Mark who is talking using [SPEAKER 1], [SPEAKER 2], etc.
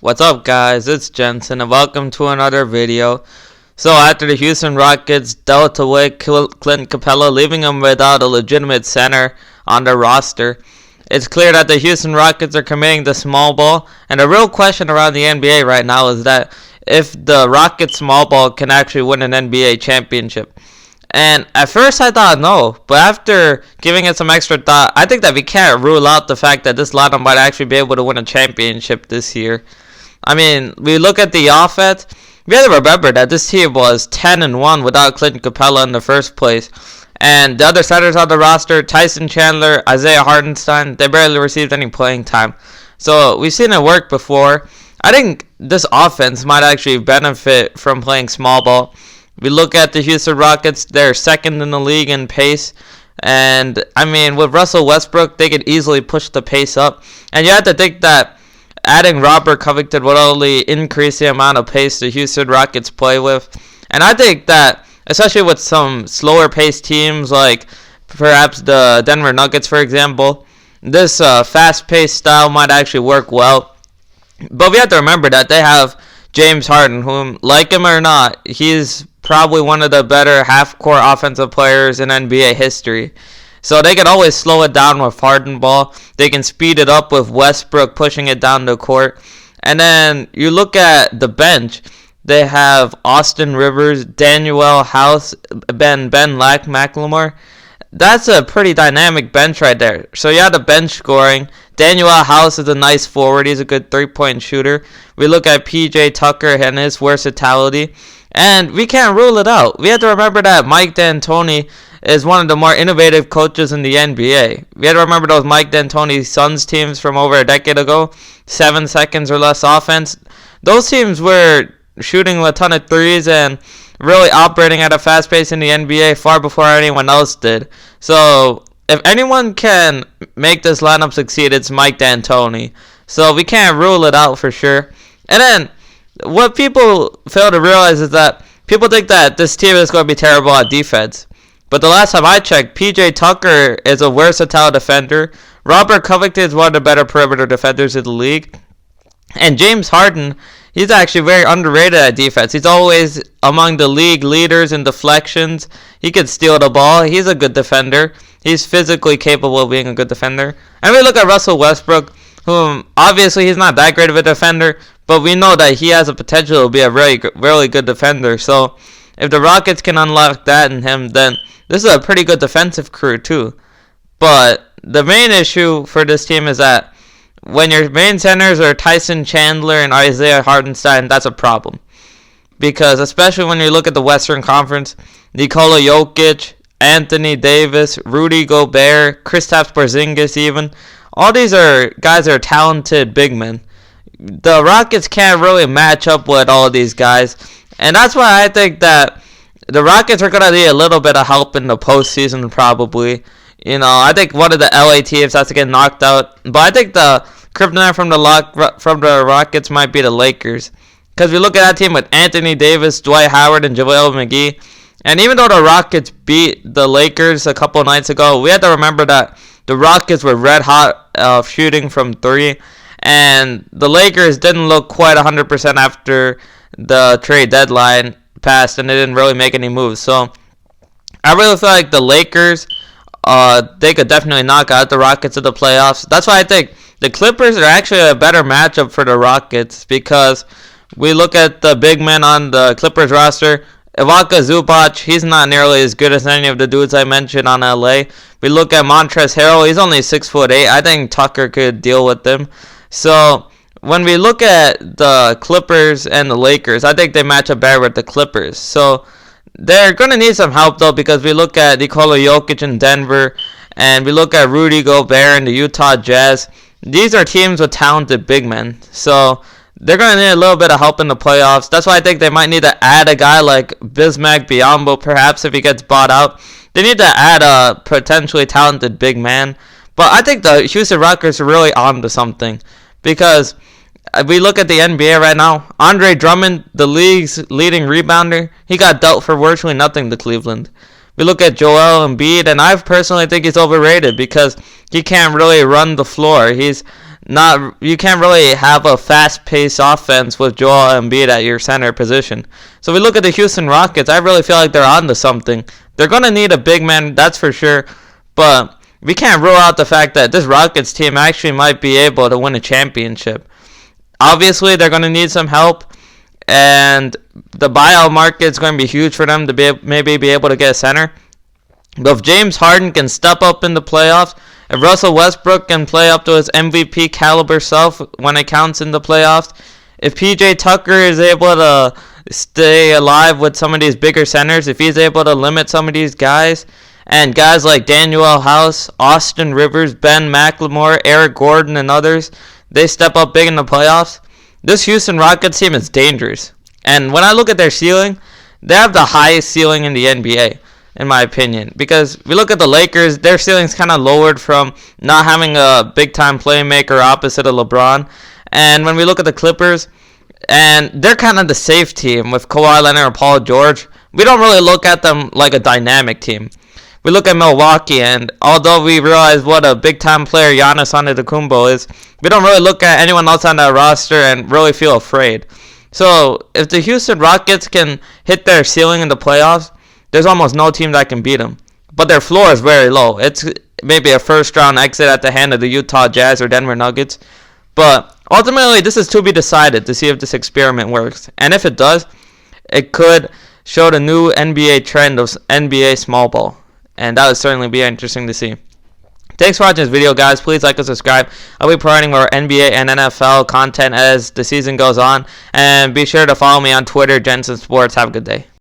[SPEAKER 1] What's up, guys? It's Jensen and welcome to another video. So after the Houston Rockets dealt away Clint Capella, leaving him without a legitimate center on their roster, it's clear that the Houston Rockets are committing to small ball, and the real question around the NBA right now is that if the Rockets small ball can actually win an NBA championship. And at first I thought no, but after giving it some extra thought, I think that we can't rule out the fact that this lineup might actually be able to win a championship this year. I mean, we look at the offense, we have to remember that this team was 10-1 without Clint Capella in the first place. And the other centers on the roster, Tyson Chandler, Isaiah Hartenstein, they barely received any playing time. So we've seen it work before. I think this offense might actually benefit from playing small ball. We look at the Houston Rockets, they're second in the league in pace. And, I mean, with Russell Westbrook, they could easily push the pace up. And you have to think that adding Robert Covington would only increase the amount of pace the Houston Rockets play with. And I think that, especially with some slower paced teams like perhaps the Denver Nuggets, for example, this fast-paced style might actually work well. But we have to remember that they have James Harden, whom, like him or not, he's probably one of the better half-court offensive players in NBA history. So they can always slow it down with Harden ball. They can speed it up with Westbrook pushing it down the court. And then you look at the bench. They have Austin Rivers, Danuel House, Ben McLemore. That's a pretty dynamic bench right there. So you have the bench scoring. Danuel House is a nice forward. He's a good three-point shooter. We look at PJ Tucker and his versatility. And we can't rule it out. We have to remember that Mike D'Antoni is one of the more innovative coaches in the NBA. We have to remember those Mike D'Antoni Suns teams from over a decade ago. 7 seconds or less offense. Those teams were shooting a ton of threes and really operating at a fast pace in the NBA far before anyone else did. So if anyone can make this lineup succeed, it's Mike D'Antoni. So we can't rule it out for sure. And then what people fail to realize is that people think that this team is going to be terrible at defense. But the last time I checked, PJ Tucker is a versatile defender. Robert Covington is one of the better perimeter defenders in the league. And James Harden, he's actually very underrated at defense. He's always among the league leaders in deflections. He can steal the ball. He's a good defender. He's physically capable of being a good defender. And we look at Russell Westbrook, whom obviously he's not that great of a defender, but we know that he has a potential to be a really good defender. So if the Rockets can unlock that in him, then this is a pretty good defensive crew too. But the main issue for this team is that when your main centers are Tyson Chandler and Isaiah Hartenstein, that's a problem. Because especially when you look at the Western Conference, Nikola Jokic, Anthony Davis, Rudy Gobert, Kristaps Porzingis even, all these are guys that are talented big men. The Rockets can't really match up with all of these guys. And that's why I think that the Rockets are going to need a little bit of help in the postseason probably. You know, I think one of the LA teams has to get knocked out. But I think the kryptonite from the Rockets might be the Lakers. Because we look at that team with Anthony Davis, Dwight Howard, and JaVale McGee. And even though the Rockets beat the Lakers a couple nights ago, we have to remember that the Rockets were red hot shooting from three. And the Lakers didn't look quite 100% after the trade deadline passed, and they didn't really make any moves. So I really feel like the Lakers, they could definitely knock out the Rockets in the playoffs. That's why I think the Clippers are actually a better matchup for the Rockets, because we look at the big men on the Clippers roster. Ivica Zubac, he's not nearly as good as any of the dudes I mentioned on LA. We look at Montrezl Harrell, he's only 6'8". I think Tucker could deal with them. So when we look at the Clippers and the Lakers, I think they match up better with the Clippers. So they're going to need some help, though, because we look at Nikola Jokic in Denver, and we look at Rudy Gobert and the Utah Jazz. These are teams with talented big men. So they're going to need a little bit of help in the playoffs. That's why I think they might need to add a guy like Bismack Biyombo, perhaps, if he gets bought out. They need to add a potentially talented big man. But I think the Houston Rockets are really on to something. Because we look at the NBA right now, Andre Drummond, the league's leading rebounder, he got dealt for virtually nothing to Cleveland. We look at Joel Embiid, and I personally think he's overrated because he can't really run the floor. He's You can't really have a fast-paced offense with Joel Embiid at your center position. So if we look at the Houston Rockets, I really feel like they're onto something. They're going to need a big man, that's for sure, but we can't rule out the fact that this Rockets team actually might be able to win a championship. Obviously, they're going to need some help, and the buyout market is going to be huge for them to maybe be able to get a center. But if James Harden can step up in the playoffs, if Russell Westbrook can play up to his MVP caliber self when it counts in the playoffs, if PJ Tucker is able to stay alive with some of these bigger centers, if he's able to limit some of these guys, and guys like Daniel House, Austin Rivers, Ben McLemore, Eric Gordon, and others, they step up big in the playoffs, this Houston Rockets team is dangerous. And when I look at their ceiling, they have the highest ceiling in the NBA. In my opinion, because we look at the Lakers, their ceiling's kind of lowered from not having a big-time playmaker opposite of LeBron. And when we look at the Clippers, and they're kind of the safe team with Kawhi Leonard and Paul George, we don't really look at them like a dynamic team. We look at Milwaukee, and although we realize what a big-time player Giannis Antetokounmpo is, we don't really look at anyone else on that roster and really feel afraid. So if the Houston Rockets can hit their ceiling in the playoffs, there's almost no team that can beat them. But their floor is very low. It's maybe a first-round exit at the hand of the Utah Jazz or Denver Nuggets. But ultimately, this is to be decided to see if this experiment works. And if it does, it could show the new NBA trend of NBA small ball. And that would certainly be interesting to see. Thanks for watching this video, guys. Please like and subscribe. I'll be providing more NBA and NFL content as the season goes on. And be sure to follow me on Twitter, Jensen Sports. Have a good day.